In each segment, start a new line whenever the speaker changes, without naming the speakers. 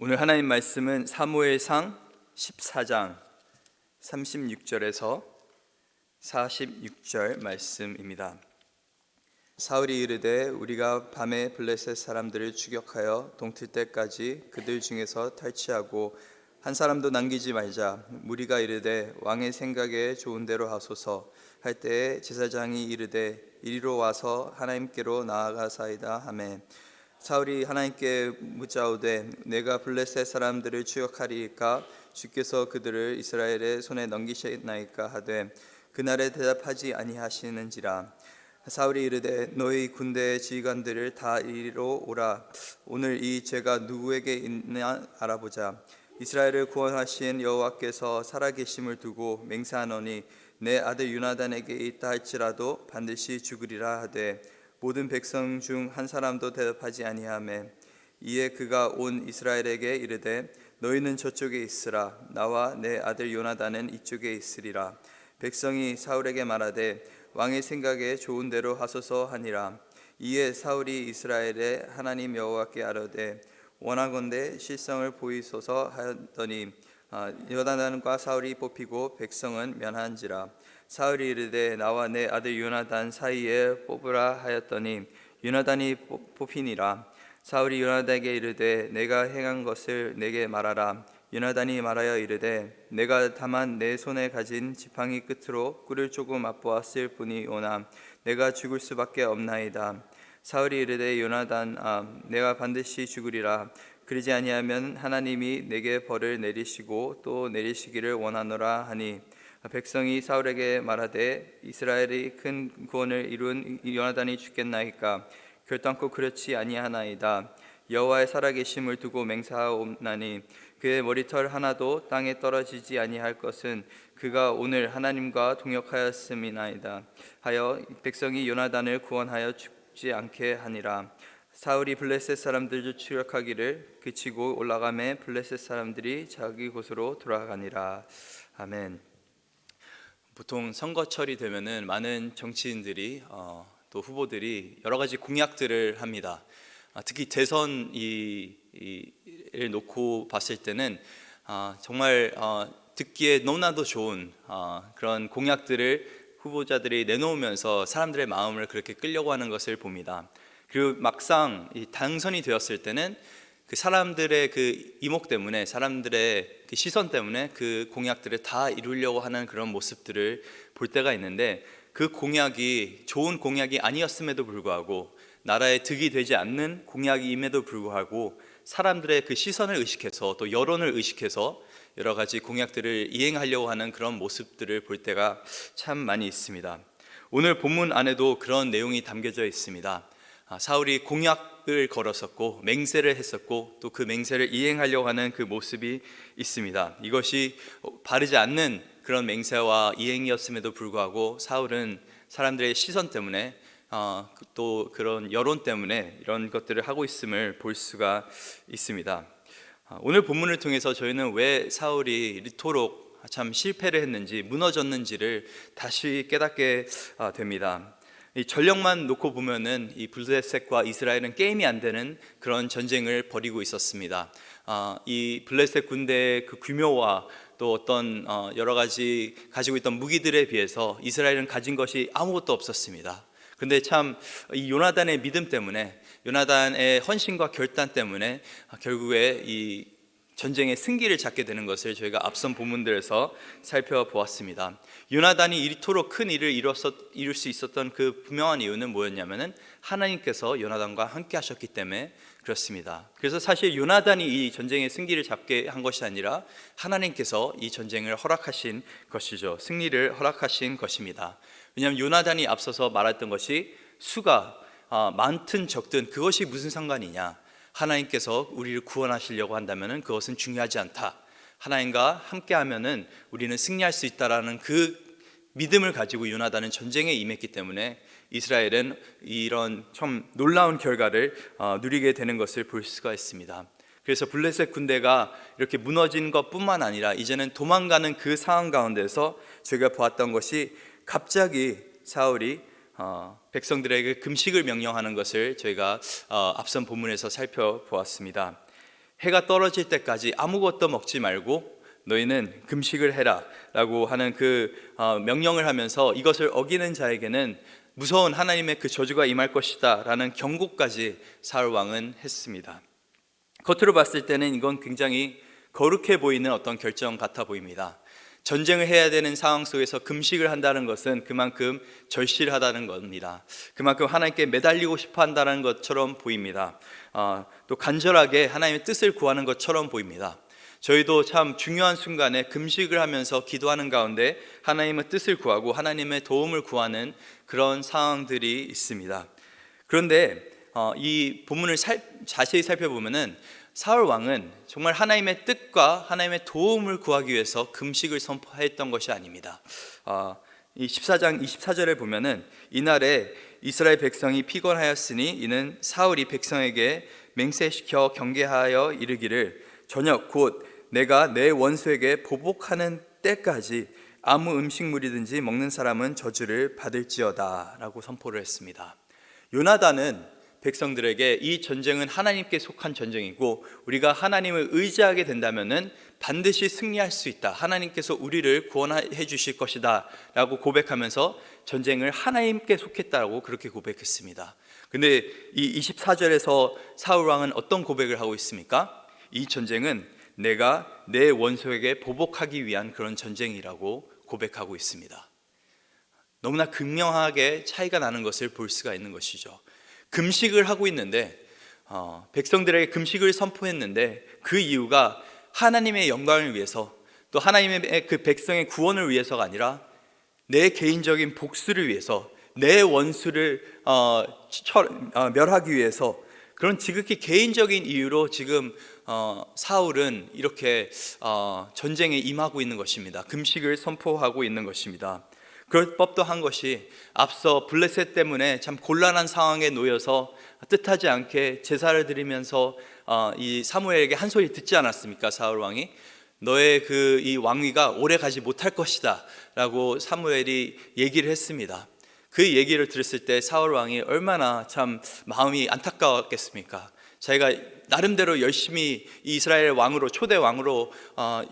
오늘 하나님 말씀은 사무엘상 14장 36절에서 46절 말씀입니다. 사울이 이르되 우리가 밤에 블레셋 사람들을 추격하여 동틀 때까지 그들 중에서 탈취하고 한 사람도 남기지 말자. 무리가 이르되 왕의 생각에 좋은 대로 하소서 할 때에 제사장이 이르되 이리로 와서 하나님께로 나아가사이다 하매 사울이 하나님께 묻자오되 내가 블레셋 사람들을 추격하리이까 주께서 그들을 이스라엘의 손에 넘기시나이까 하되 그날에 대답하지 아니하시는지라. 사울이 이르되 너희 군대의 지휘관들을 다 이리로 오라. 오늘 이 죄가 누구에게 있나 알아보자. 이스라엘을 구원하신 여호와께서 살아계심을 두고 맹세하노니 내 아들 요나단에게 있다 할지라도 반드시 죽으리라 하되 모든 백성 중 한 사람도 대답하지 아니하매 이에 그가 온 이스라엘에게 이르되 너희는 저쪽에 있으라. 나와 내 아들 요나단은 이쪽에 있으리라. 백성이 사울에게 말하되 왕의 생각에 좋은 대로 하소서 하니라. 이에 사울이 이스라엘의 하나님 여호와께 아뢰되 원하건대 실성을 보이소서 하였더니 요나단과 사울이 뽑히고 백성은 면한지라. 사울이 이르되 나와 내 아들 요나단 사이에 뽑으라 하였더니 요나단이 뽑히니라. 사울이 요나단에게 이르되 내가 행한 것을 내게 말하라. 요나단이 말하여 이르되 내가 다만 내 손에 가진 지팡이 끝으로 꿀을 조금 맛보았을 뿐이오나 내가 죽을 수밖에 없나이다. 사울이 이르되 요나단 내가 반드시 죽으리라. 그러지 아니하면 하나님이 내게 벌을 내리시고 또 내리시기를 원하노라 하니 백성이 사울에게 말하되 이스라엘이 큰 구원을 이룬 요나단이 죽겠나이까. 결단코 그렇지 아니하나이다. 여호와의 살아계심을 두고 맹세하옵나니 그의 머리털 하나도 땅에 떨어지지 아니할 것은 그가 오늘 하나님과 동역하였음이나이다 하여 백성이 요나단을 구원하여 죽지 않게 하니라. 사울이 블레셋 사람들을 추격하기를 그치고 올라가매 블레셋 사람들이 자기 곳으로 돌아가니라. 아멘. 보통 선거철이 되면은 많은 정치인들이 또 후보들이 여러 가지 공약들을 합니다. 특히 대선을 놓고 봤을 때는 정말 듣기에 너무나도 좋은 그런 공약들을 후보자들이 내놓으면서 사람들의 마음을 그렇게 끌려고 하는 것을 봅니다. 그리고 막상 당선이 되었을 때는 그 사람들의 그 이목 때문에, 사람들의 그 시선 때문에 그 공약들을 다 이루려고 하는 그런 모습들을 볼 때가 있는데, 그 공약이 좋은 공약이 아니었음에도 불구하고, 나라에 득이 되지 않는 공약임에도 불구하고 사람들의 그 시선을 의식해서 또 여론을 의식해서 여러 가지 공약들을 이행하려고 하는 그런 모습들을 볼 때가 참 많이 있습니다. 오늘 본문 안에도 그런 내용이 담겨져 있습니다. 사울이 공약을 걸었었고 맹세를 했었고 또 그 맹세를 이행하려고 하는 그 모습이 있습니다. 이것이 바르지 않는 그런 맹세와 이행이었음에도 불구하고 사울은 사람들의 시선 때문에 또 그런 여론 때문에 이런 것들을 하고 있음을 볼 수가 있습니다. 오늘 본문을 통해서 저희는 왜 사울이 이토록 참 실패를 했는지, 무너졌는지를 다시 깨닫게 됩니다. 이 전력만 놓고 보면은 이 블레셋과 이스라엘은 게임이 안 되는 그런 전쟁을 벌이고 있었습니다. 이 블레셋 군대의 그 규모와 또 어떤 여러 가지 가지고 있던 무기들에 비해서 이스라엘은 가진 것이 아무것도 없었습니다. 근데 참 이 요나단의 믿음 때문에, 요나단의 헌신과 결단 때문에 결국에 이 전쟁의 승기를 잡게 되는 것을 저희가 앞선 본문들에서 살펴보았습니다. 요나단이 이토록 큰 일을 이룰 수 있었던 그 분명한 이유는 뭐였냐면은 하나님께서 요나단과 함께 하셨기 때문에 그렇습니다. 그래서 사실 요나단이 이 전쟁의 승기를 잡게 한 것이 아니라 하나님께서 이 전쟁을 허락하신 것이죠. 승리를 허락하신 것입니다. 왜냐하면 요나단이 앞서서 말했던 것이 수가 많든 적든 그것이 무슨 상관이냐, 하나님께서 우리를 구원하시려고 한다면 그것은 중요하지 않다, 하나님과 함께하면 우리는 승리할 수 있다라는 그 믿음을 가지고 요나단은 전쟁에 임했기 때문에 이스라엘은 이런 참 놀라운 결과를 누리게 되는 것을 볼 수가 있습니다. 그래서 블레셋 군대가 이렇게 무너진 것뿐만 아니라 이제는 도망가는 그 상황 가운데서 저희가 보았던 것이 갑자기 사울이 백성들에게 금식을 명령하는 것을 저희가 앞선 본문에서 살펴보았습니다. 해가 떨어질 때까지 아무것도 먹지 말고 너희는 금식을 해라 라고 하는 그 명령을 하면서 이것을 어기는 자에게는 무서운 하나님의 그 저주가 임할 것이다 라는 경고까지 사울 왕은 했습니다. 겉으로 봤을 때는 이건 굉장히 거룩해 보이는 어떤 결정 같아 보입니다. 전쟁을 해야 되는 상황 속에서 금식을 한다는 것은 그만큼 절실하다는 겁니다. 그만큼 하나님께 매달리고 싶어 한다는 것처럼 보입니다. 또 간절하게 하나님의 뜻을 구하는 것처럼 보입니다. 저희도 참 중요한 순간에 금식을 하면서 기도하는 가운데 하나님의 뜻을 구하고 하나님의 도움을 구하는 그런 상황들이 있습니다. 그런데 이 본문을 자세히 살펴보면은 사울 왕은 정말 하나님의 뜻과 하나님의 도움을 구하기 위해서 금식을 선포했던 것이 아닙니다. 이 14장 24절에 보면은 이날에 이스라엘 백성이 피곤하였으니 이는 사울이 백성에게 맹세시켜 경계하여 이르기를 저녁 곧 내가 내 원수에게 보복하는 때까지 아무 음식물이든지 먹는 사람은 저주를 받을지어다 라고 선포를 했습니다. 요나단은 백성들에게 이 전쟁은 하나님께 속한 전쟁이고 우리가 하나님을 의지하게 된다면은 반드시 승리할 수 있다. 하나님께서 우리를 구원해 주실 것이다 라고 고백하면서 전쟁을 하나님께 속했다고 그렇게 고백했습니다. 근데 이 24절에서 사울 왕은 어떤 고백을 하고 있습니까? 이 전쟁은 내가 내 원수에게 보복하기 위한 그런 전쟁이라고 고백하고 있습니다. 너무나 극명하게 차이가 나는 것을 볼 수가 있는 것이죠. 금식을 하고 있는데 백성들에게 금식을 선포했는데 그 이유가 하나님의 영광을 위해서 또 하나님의 그 백성의 구원을 위해서가 아니라 내 개인적인 복수를 위해서 내 원수를 멸하기 위해서 그런 지극히 개인적인 이유로 지금 사울은 이렇게 전쟁에 임하고 있는 것입니다. 금식을 선포하고 있는 것입니다. 그럴 법도 한 것이 앞서 블레셋 때문에 참 곤란한 상황에 놓여서 뜻하지 않게 제사를 드리면서 이 사무엘에게 한 소리 듣지 않았습니까? 사울 왕이 너의 그 이 왕위가 오래 가지 못할 것이다 라고 사무엘이 얘기를 했습니다. 그 얘기를 들었을 때 사울 왕이 얼마나 참 마음이 안타까웠겠습니까? 자기가 나름대로 열심히 이스라엘 왕으로 초대 왕으로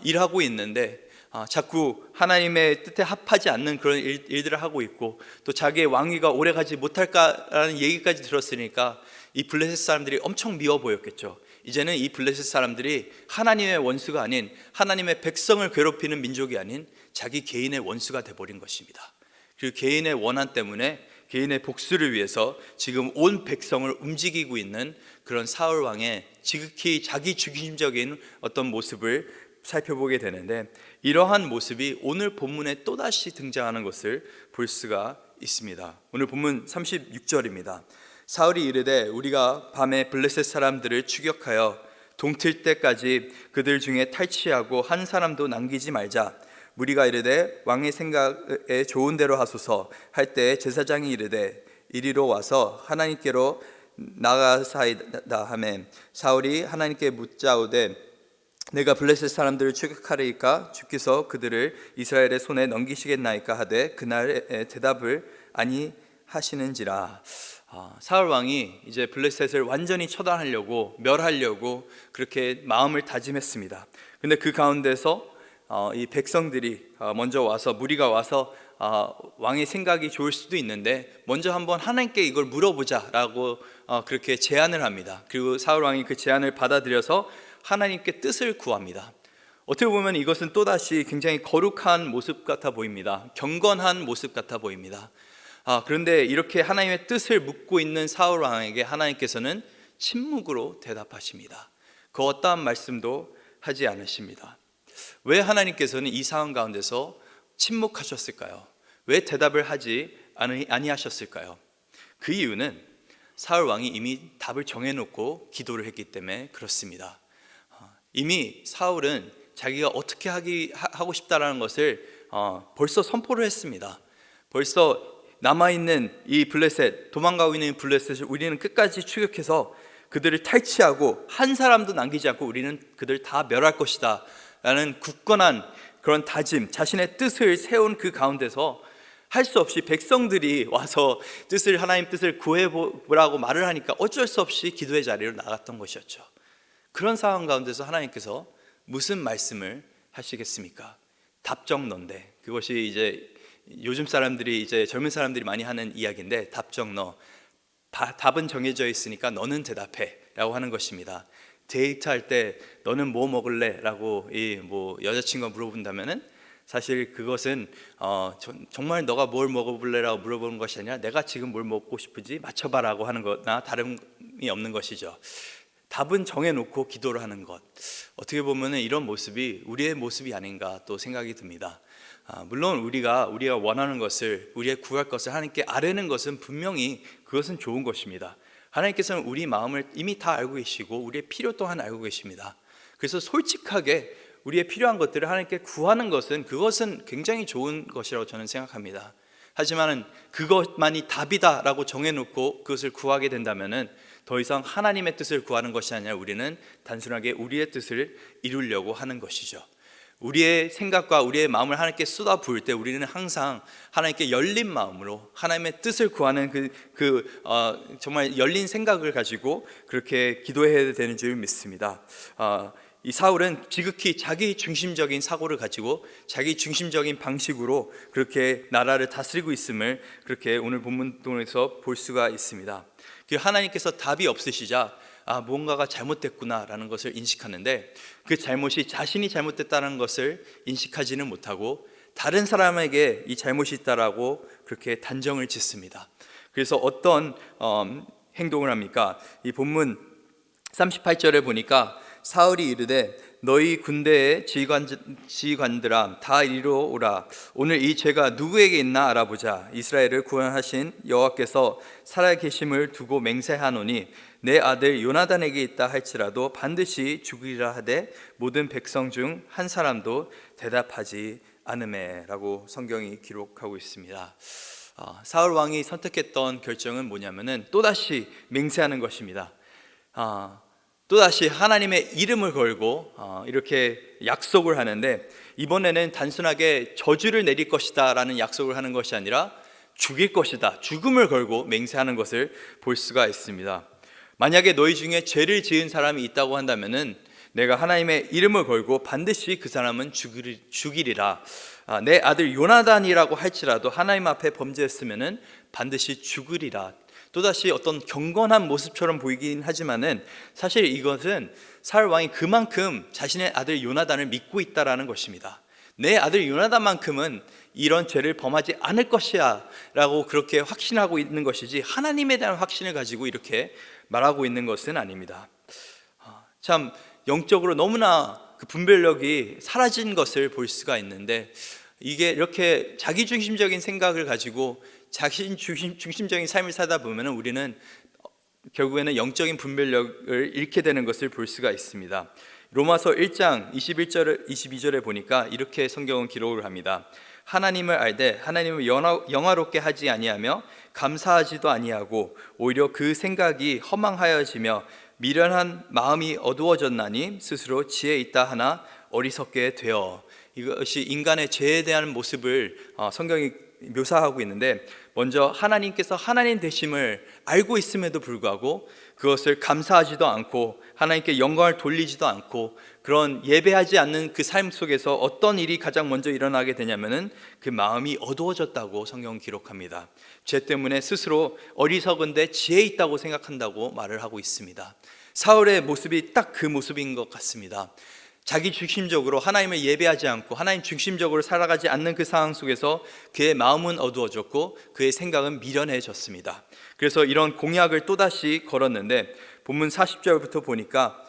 일하고 있는데 자꾸 하나님의 뜻에 합하지 않는 그런 일들을 하고 있고 또 자기의 왕위가 오래가지 못할까라는 얘기까지 들었으니까 이 블레셋 사람들이 엄청 미워 보였겠죠. 이제는 이 블레셋 사람들이 하나님의 원수가 아닌 하나님의 백성을 괴롭히는 민족이 아닌 자기 개인의 원수가 돼버린 것입니다. 그 개인의 원한 때문에 개인의 복수를 위해서 지금 온 백성을 움직이고 있는 그런 사울 왕의 지극히 자기 중심적인 어떤 모습을 살펴보게 되는데 이러한 모습이 오늘 본문에 또다시 등장하는 것을 볼 수가 있습니다. 오늘 본문 36절입니다. 사울이 이르되 우리가 밤에 블레셋 사람들을 추격하여 동틀 때까지 그들 중에 탈취하고 한 사람도 남기지 말자. 무리가 이르되 왕의 생각에 좋은 대로 하소서 할 때 제사장이 이르되 이리로 와서 하나님께로 나가사이다 하매 사울이 하나님께 묻자오되 내가 블레셋 사람들을 추격하리이까 주께서 그들을 이스라엘의 손에 넘기시겠나이까 하되 그날에 대답을 아니하시는지라. 사울 왕이 이제 블레셋을 완전히 처단하려고 멸하려고 그렇게 마음을 다짐했습니다. 근데 그 가운데서 이 백성들이 먼저 와서 무리가 와서 왕의 생각이 좋을 수도 있는데 먼저 한번 하나님께 이걸 물어보자라고 그렇게 제안을 합니다. 그리고 사울 왕이 그 제안을 받아들여서 하나님께 뜻을 구합니다. 어떻게 보면 이것은 또다시 굉장히 거룩한 모습 같아 보입니다. 경건한 모습 같아 보입니다. 그런데 이렇게 하나님의 뜻을 묻고 있는 사울 왕에게 하나님께서는 침묵으로 대답하십니다. 그 어떠한 말씀도 하지 않으십니다. 왜 하나님께서는 이 상황 가운데서 침묵하셨을까요? 왜 대답을 하지 아니하셨을까요? 그 이유는 사울 왕이 이미 답을 정해놓고 기도를 했기 때문에 그렇습니다. 이미 사울은 자기가 어떻게 하고 싶다라는 것을 벌써 선포를 했습니다. 벌써 남아있는 이 블레셋, 도망가고 있는 블레셋을 우리는 끝까지 추격해서 그들을 탈취하고 한 사람도 남기지 않고 우리는 그들 다 멸할 것이다 라는 굳건한 그런 다짐, 자신의 뜻을 세운 그 가운데서 할 수 없이 백성들이 와서 하나님 뜻을 구해보라고 말을 하니까 어쩔 수 없이 기도의 자리로 나갔던 것이었죠. 그런 상황 가운데서 하나님께서 무슨 말씀을 하시겠습니까? 답정너인데, 그것이 이제 요즘 사람들이, 이제 젊은 사람들이 많이 하는 이야기인데, 답정너, 답은 정해져 있으니까 너는 대답해 라고 하는 것입니다. 데이트할 때 너는 뭐 먹을래? 라고 여자친구가 물어본다면은 사실 그것은 정말 너가 뭘 먹어볼래? 라고 물어보는 것이 아니라 내가 지금 뭘 먹고 싶은지 맞춰봐라고 하는 거나 다름이 없는 것이죠. 답은 정해놓고 기도를 하는 것, 어떻게 보면 이런 모습이 우리의 모습이 아닌가 또 생각이 듭니다. 물론 우리가 원하는 것을, 우리의 구할 것을 하나님께 아뢰는 것은 분명히 그것은 좋은 것입니다. 하나님께서는 우리 마음을 이미 다 알고 계시고 우리의 필요 또한 알고 계십니다. 그래서 솔직하게 우리의 필요한 것들을 하나님께 구하는 것은, 그것은 굉장히 좋은 것이라고 저는 생각합니다. 하지만 그것만이 답이다라고 정해놓고 그것을 구하게 된다면은 더 이상 하나님의 뜻을 구하는 것이 아니라 우리는 단순하게 우리의 뜻을 이루려고 하는 것이죠. 우리의 생각과 우리의 마음을 하나님께 쏟아 부을 때 우리는 항상 하나님께 열린 마음으로 하나님의 뜻을 구하는 정말 열린 생각을 가지고 그렇게 기도해야 되는 줄 믿습니다. 이 사울은 지극히 자기 중심적인 사고를 가지고 자기 중심적인 방식으로 그렇게 나라를 다스리고 있음을 그렇게 오늘 본문 통해서 볼 수가 있습니다. 하나님께서 답이 없으시자 뭔가가 잘못됐구나라는 것을 인식하는데, 그 잘못이 자신이 잘못됐다는 것을 인식하지는 못하고 다른 사람에게 이 잘못이 있다라고 그렇게 단정을 짓습니다. 그래서 어떤 행동을 합니까? 이 본문 38절에 보니까 사울이 이르되 너희 군대의 지휘관들아 다 이리로 오라. 오늘 이 죄가 누구에게 있나 알아보자. 이스라엘을 구원하신 여호와께서 살아계심을 두고 맹세하노니 내 아들 요나단에게 있다 할지라도 반드시 죽이라 하되 모든 백성 중 한 사람도 대답하지 않으매 라고 성경이 기록하고 있습니다. 사울 왕이 선택했던 결정은 뭐냐면은 또다시 맹세하는 것입니다. 또다시 하나님의 이름을 걸고 이렇게 약속을 하는데, 이번에는 단순하게 저주를 내릴 것이다 라는 약속을 하는 것이 아니라 죽일 것이다, 죽음을 걸고 맹세하는 것을 볼 수가 있습니다. 만약에 너희 중에 죄를 지은 사람이 있다고 한다면은 내가 하나님의 이름을 걸고 반드시 그 사람은 죽이리라. 내 아들 요나단이라고 할지라도 하나님 앞에 범죄했으면은 반드시 죽으리라. 또다시 어떤 경건한 모습처럼 보이긴 하지만은 사실 이것은 사울 왕이 그만큼 자신의 아들 요나단을 믿고 있다라는 것입니다. 내 아들 요나단만큼은 이런 죄를 범하지 않을 것이야 라고 그렇게 확신하고 있는 것이지, 하나님에 대한 확신을 가지고 이렇게 말하고 있는 것은 아닙니다. 참 영적으로 너무나 그 분별력이 사라진 것을 볼 수가 있는데, 이게 이렇게 자기중심적인 생각을 가지고 자신 중심적인 삶을 살다 보면 우리는 결국에는 영적인 분별력을 잃게 되는 것을 볼 수가 있습니다. 로마서 1장 21절 22절에 보니까 이렇게 성경은 기록을 합니다. 하나님을 알되 하나님을 영화롭게 하지 아니하며 감사하지도 아니하고 오히려 그 생각이 허망하여지며 미련한 마음이 어두워졌나니 스스로 지혜 있다 하나 어리석게 되어. 이것이 인간의 죄에 대한 모습을 성경이 묘사하고 있는데, 먼저 하나님께서 하나님 되심을 알고 있음에도 불구하고 그것을 감사하지도 않고 하나님께 영광을 돌리지도 않고 그런 예배하지 않는 그 삶 속에서 어떤 일이 가장 먼저 일어나게 되냐면은 그 마음이 어두워졌다고 성경은 기록합니다. 죄 때문에 스스로 어리석은데 지혜 있다고 생각한다고 말을 하고 있습니다. 사울의 모습이 딱 그 모습인 것 같습니다. 자기 중심적으로 하나님을 예배하지 않고 하나님 중심적으로 살아가지 않는 그 상황 속에서 그의 마음은 어두워졌고 그의 생각은 미련해졌습니다. 그래서 이런 공약을 또다시 걸었는데, 본문 40절부터 보니까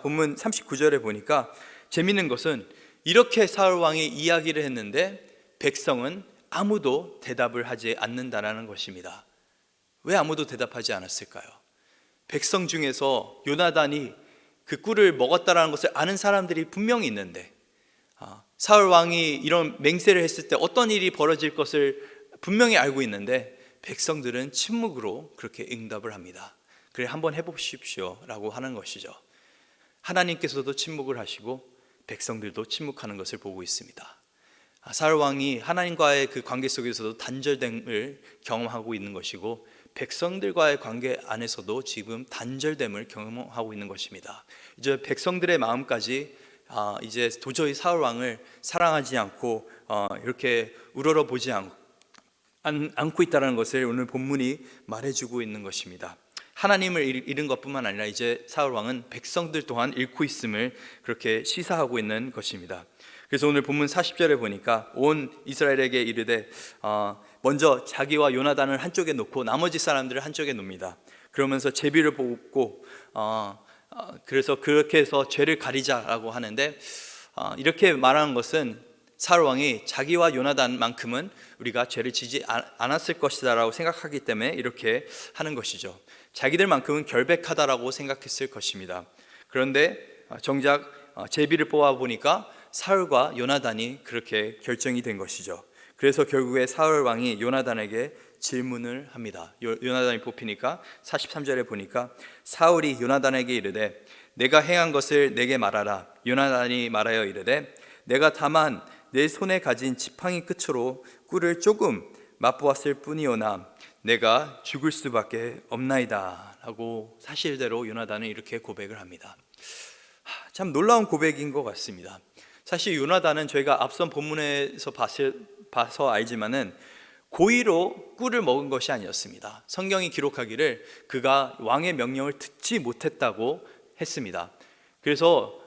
본문 39절에 보니까 재밌는 것은 이렇게 사울 왕이 이야기를 했는데 백성은 아무도 대답을 하지 않는다라는 것입니다. 왜 아무도 대답하지 않았을까요? 백성 중에서 요나단이 그 꿀을 먹었다라는 것을 아는 사람들이 분명히 있는데, 사울 왕이 이런 맹세를 했을 때 어떤 일이 벌어질 것을 분명히 알고 있는데 백성들은 침묵으로 그렇게 응답을 합니다. 그래, 한번 해보십시오 라고 하는 것이죠. 하나님께서도 침묵을 하시고 백성들도 침묵하는 것을 보고 있습니다. 사울 왕이 하나님과의 그 관계 속에서도 단절됨을 경험하고 있는 것이고, 백성들과의 관계 안에서도 지금 단절됨을 경험하고 있는 것입니다. 이제 백성들의 마음까지 이제 도저히 사울 왕을 사랑하지 않고 이렇게 우러러 보지 않고 있다는 것을 오늘 본문이 말해주고 있는 것입니다. 하나님을 잃은 것뿐만 아니라 이제 사울 왕은 백성들 또한 잃고 있음을 그렇게 시사하고 있는 것입니다. 그래서 오늘 본문 40절에 보니까 온 이스라엘에게 이르되 먼저 자기와 요나단을 한쪽에 놓고 나머지 사람들을 한쪽에 놓습니다. 그러면서 제비를 뽑고 그래서 그렇게 해서 죄를 가리자라고 하는데, 이렇게 말하는 것은 사울 왕이 자기와 요나단만큼은 우리가 죄를 지지 않았을 것이다 라고 생각하기 때문에 이렇게 하는 것이죠. 자기들만큼은 결백하다라고 생각했을 것입니다. 그런데 정작 제비를 뽑아 보니까 사울과 요나단이 그렇게 결정이 된 것이죠. 그래서 결국에 사울 왕이 요나단에게 질문을 합니다. 요나단이 뽑히니까 43절에 보니까 사울이 요나단에게 이르되 내가 행한 것을 내게 말하라. 요나단이 말하여 이르되 내가 다만 내 손에 가진 지팡이 끝으로 꿀을 조금 맛보았을 뿐이오나 내가 죽을 수밖에 없나이다 라고 사실대로 요나단은 이렇게 고백을 합니다. 참 놀라운 고백인 것 같습니다. 사실 요나단은 저희가 앞선 본문에서 봐서 알지만은 고의로 꿀을 먹은 것이 아니었습니다. 성경이 기록하기를 그가 왕의 명령을 듣지 못했다고 했습니다. 그래서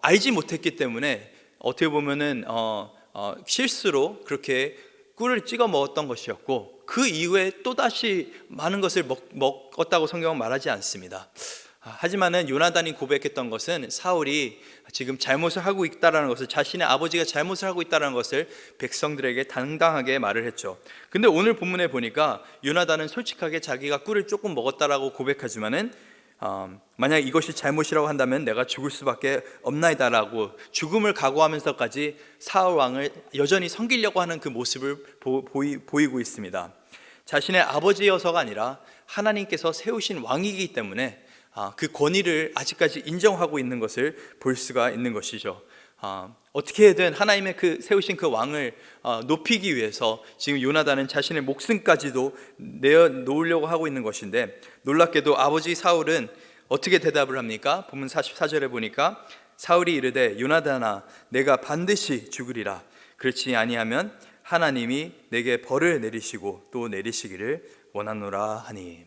알지 못했기 때문에 어떻게 보면은 실수로 그렇게 꿀을 찍어 먹었던 것이었고, 그 이후에 또다시 많은 것을 먹었다고 성경은 말하지 않습니다. 하지만은 요나단이 고백했던 것은 사울이 지금 잘못을 하고 있다라는 것을, 자신의 아버지가 잘못을 하고 있다라는 것을 백성들에게 당당하게 말을 했죠. 근데 오늘 본문에 보니까 요나단은 솔직하게 자기가 꿀을 조금 먹었다라고 고백하지만은 만약 이것이 잘못이라고 한다면 내가 죽을 수밖에 없나이다라고 죽음을 각오하면서까지 사울 왕을 여전히 섬기려고 하는 그 모습을 보이고 있습니다. 자신의 아버지여서가 아니라 하나님께서 세우신 왕이기 때문에 그 권위를 아직까지 인정하고 있는 것을 볼 수가 있는 것이죠. 어떻게든 하나님의 그 세우신 그 왕을 높이기 위해서 지금 요나단은 자신의 목숨까지도 내어놓으려고 하고 있는 것인데, 놀랍게도 아버지 사울은 어떻게 대답을 합니까? 본문 44절에 보니까 사울이 이르되 요나단아 내가 반드시 죽으리라. 그렇지 아니하면 하나님이 내게 벌을 내리시고 또 내리시기를 원하노라 하니.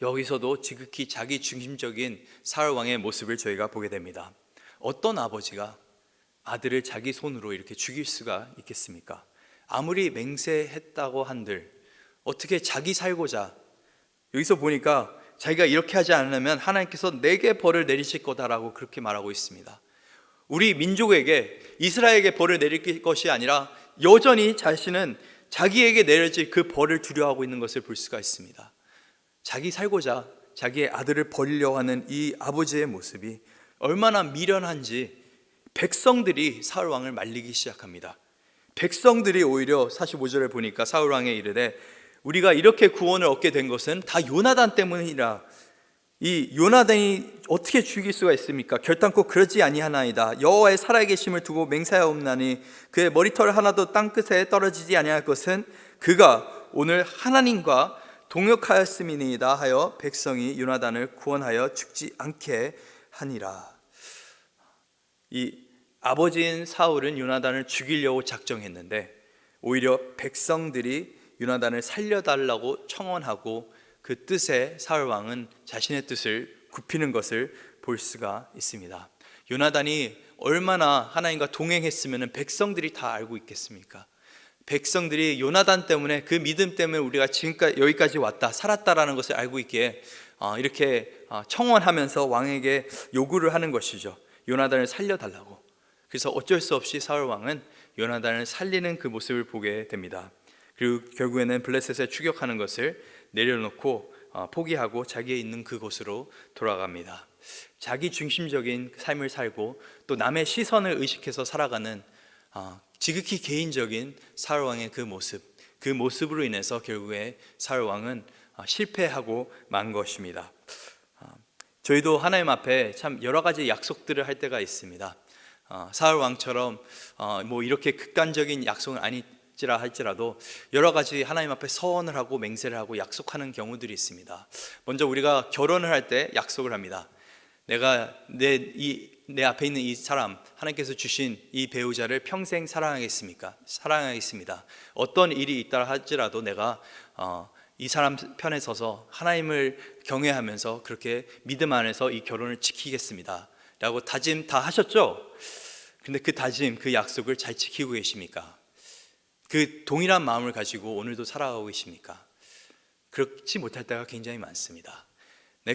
여기서도 지극히 자기 중심적인 사울 왕의 모습을 저희가 보게 됩니다. 어떤 아버지가 아들을 자기 손으로 이렇게 죽일 수가 있겠습니까? 아무리 맹세했다고 한들 어떻게 자기 살고자, 여기서 보니까 자기가 이렇게 하지 않으면 하나님께서 내게 벌을 내리실 거다라고 그렇게 말하고 있습니다. 우리 민족에게, 이스라엘에게 벌을 내릴 것이 아니라 여전히 자신은 자기에게 내려질 그 벌을 두려워하고 있는 것을 볼 수가 있습니다. 자기 살고자 자기의 아들을 버리려고 하는 이 아버지의 모습이 얼마나 미련한지 백성들이 사울 왕을 말리기 시작합니다. 백성들이 오히려 45절에 보니까 사울 왕에 이르되 우리가 이렇게 구원을 얻게 된 것은 다 요나단 때문이라. 이 요나단이 어떻게 죽일 수가 있습니까? 결단코 그러지 아니하나이다. 여호와의 살아계심을 두고 맹세하옵나니 그의 머리털 하나도 땅끝에 떨어지지 아니할 것은 그가 오늘 하나님과 동역하였음이니이다 하여 백성이 요나단을 구원하여 죽지 않게 하니라. 이 아버지인 사울은 요나단을 죽이려고 작정했는데 오히려 백성들이 요나단을 살려달라고 청원하고 그 뜻에 사울 왕은 자신의 뜻을 굽히는 것을 볼 수가 있습니다. 요나단이 얼마나 하나님과 동행했으면 백성들이 다 알고 있겠습니까? 백성들이 요나단 때문에, 그 믿음 때문에 우리가 지금까지 여기까지 왔다 살았다라는 것을 알고 있기에 이렇게 청원하면서 왕에게 요구를 하는 것이죠. 요나단을 살려달라고. 그래서 어쩔 수 없이 사울 왕은 요나단을 살리는 그 모습을 보게 됩니다. 그리고 결국에는 블레셋에 추격하는 것을 내려놓고 포기하고 자기의 있는 그곳으로 돌아갑니다. 자기 중심적인 삶을 살고 또 남의 시선을 의식해서 살아가는 지극히 개인적인 사울 왕의 그 모습으로 인해서 결국에 사울 왕은 실패하고 만 것입니다. 저희도 하나님 앞에 참 여러 가지 약속들을 할 때가 있습니다. 사울 왕처럼 뭐 이렇게 극단적인 약속은 아닐지라 할지라도 여러 가지 하나님 앞에 서원을 하고 맹세를 하고 약속하는 경우들이 있습니다. 먼저 우리가 결혼을 할 때 약속을 합니다. 내가 내 앞에 있는 이 사람, 하나님께서 주신 이 배우자를 평생 사랑하겠습니다. 어떤 일이 있다 할지라도 내가 이 사람 편에 서서 하나님을 경외하면서 그렇게 믿음 안에서 이 결혼을 지키겠습니다 라고 다짐 다 하셨죠? 근데 그 다짐, 그 약속을 잘 지키고 계십니까? 그 동일한 마음을 가지고 오늘도 살아가고 계십니까? 그렇지 못할 때가 굉장히 많습니다.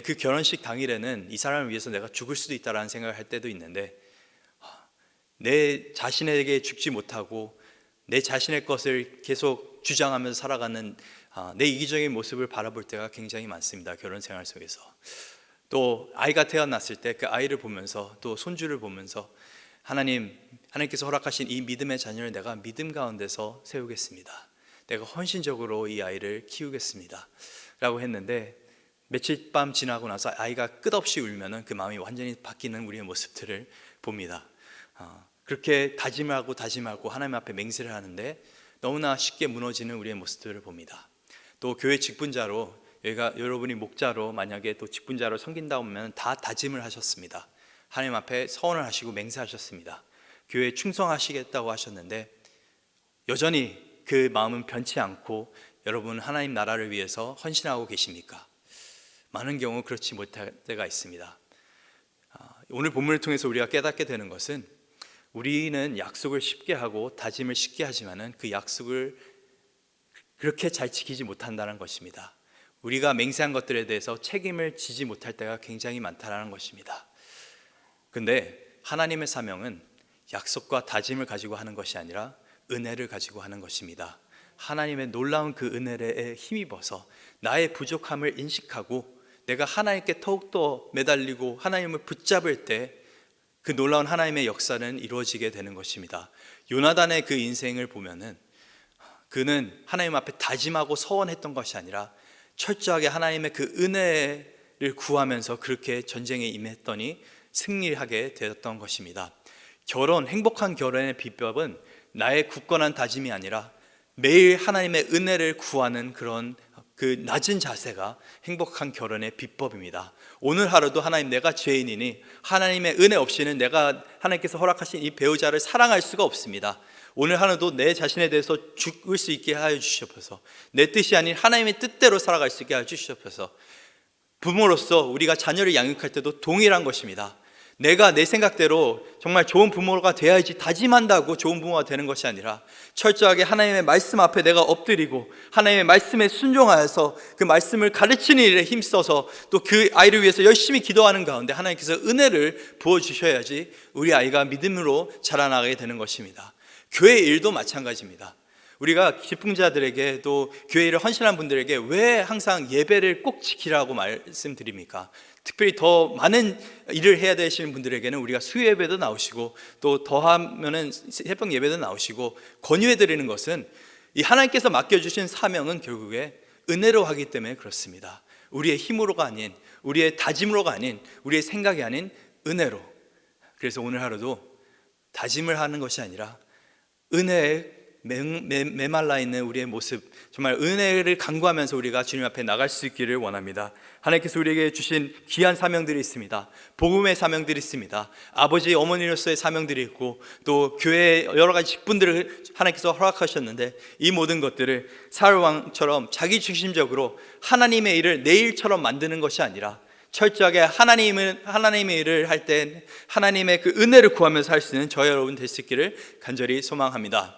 그 결혼식 당일에는 이 사람을 위해서 내가 죽을 수도 있다라는 생각을 할 때도 있는데, 내 자신에게 죽지 못하고 내 자신의 것을 계속 주장하면서 살아가는 내 이기적인 모습을 바라볼 때가 굉장히 많습니다. 결혼 생활 속에서. 또 아이가 태어났을 때 그 아이를 보면서, 또 손주를 보면서 하나님께서 허락하신 이 믿음의 자녀를 내가 믿음 가운데서 세우겠습니다. 내가 헌신적으로 이 아이를 키우겠습니다 라고 했는데, 며칠 밤 지나고 나서 아이가 끝없이 울면은 그 마음이 완전히 바뀌는 우리의 모습들을 봅니다. 그렇게 다짐하고 하나님 앞에 맹세를 하는데 너무나 쉽게 무너지는 우리의 모습들을 봅니다. 또 교회 직분자로, 여러분이 목자로 만약에 또 직분자로 섬긴다 보면 다 다짐을 하셨습니다. 하나님 앞에 서원을 하시고 맹세하셨습니다. 교회에 충성하시겠다고 하셨는데 여전히 그 마음은 변치 않고 여러분 하나님 나라를 위해서 헌신하고 계십니까? 많은 경우 그렇지 못할 때가 있습니다. 오늘 본문을 통해서 우리가 깨닫게 되는 것은, 우리는 약속을 쉽게 하고 다짐을 쉽게 하지만은 그 약속을 그렇게 잘 지키지 못한다는 것입니다. 우리가 맹세한 것들에 대해서 책임을 지지 못할 때가 굉장히 많다는 것입니다. 근데 하나님의 사명은 약속과 다짐을 가지고 하는 것이 아니라 은혜를 가지고 하는 것입니다. 하나님의 놀라운 그 은혜에 힘입어서 나의 부족함을 인식하고 내가 하나님께 더욱더 매달리고 하나님을 붙잡을 때 그 놀라운 하나님의 역사는 이루어지게 되는 것입니다. 요나단의 그 인생을 보면은 그는 하나님 앞에 다짐하고 서원했던 것이 아니라 철저하게 하나님의 그 은혜를 구하면서 그렇게 전쟁에 임했더니 승리하게 되었던 것입니다. 행복한 결혼의 비법은 나의 굳건한 다짐이 아니라 매일 하나님의 은혜를 구하는 그런 그 낮은 자세가 행복한 결혼의 비법입니다. 오늘 하루도 하나님, 내가 죄인이니 하나님의 은혜 없이는 내가 하나님께서 허락하신 이 배우자를 사랑할 수가 없습니다. 오늘 하루도 내 자신에 대해서 죽을 수 있게 하여 주시옵소서. 내 뜻이 아닌 하나님의 뜻대로 살아갈 수 있게 하여 주시옵소서. 부모로서 우리가 자녀를 양육할 때도 동일한 것입니다. 내가 내 생각대로 정말 좋은 부모가 되어야지 다짐한다고 좋은 부모가 되는 것이 아니라 철저하게 하나님의 말씀 앞에 내가 엎드리고 하나님의 말씀에 순종하여서 그 말씀을 가르치는 일에 힘써서 또 그 아이를 위해서 열심히 기도하는 가운데 하나님께서 은혜를 부어주셔야지 우리 아이가 믿음으로 자라나게 되는 것입니다. 교회 일도 마찬가지입니다. 우리가 기풍자들에게 또 교회 일을 헌신한 분들에게 왜 항상 예배를 꼭 지키라고 말씀드립니까? 특별히 더 많은 일을 해야 되시는 분들에게는 우리가 수요 예배도 나오시고 또 더하면은 새벽 예배도 나오시고 권유해 드리는 것은, 이 하나님께서 맡겨주신 사명은 결국에 은혜로 하기 때문에 그렇습니다. 우리의 힘으로가 아닌, 우리의 다짐으로가 아닌, 우리의 생각이 아닌 은혜로. 그래서 오늘 하루도 다짐을 하는 것이 아니라 은혜에 메말라 있는 우리의 모습, 정말 은혜를 간구하면서 우리가 주님 앞에 나갈 수 있기를 원합니다. 하나님께서 우리에게 주신 귀한 사명들이 있습니다. 복음의 사명들이 있습니다. 아버지 어머니로서의 사명들이 있고 또 교회의 여러 가지 직분들을 하나님께서 허락하셨는데, 이 모든 것들을 사울왕처럼 자기 중심적으로 하나님의 일을 내 일처럼 만드는 것이 아니라 철저하게 하나님의 일을 할 때 하나님의 그 은혜를 구하면서 할 수 있는 저와 여러분 될 수 있기를 간절히 소망합니다.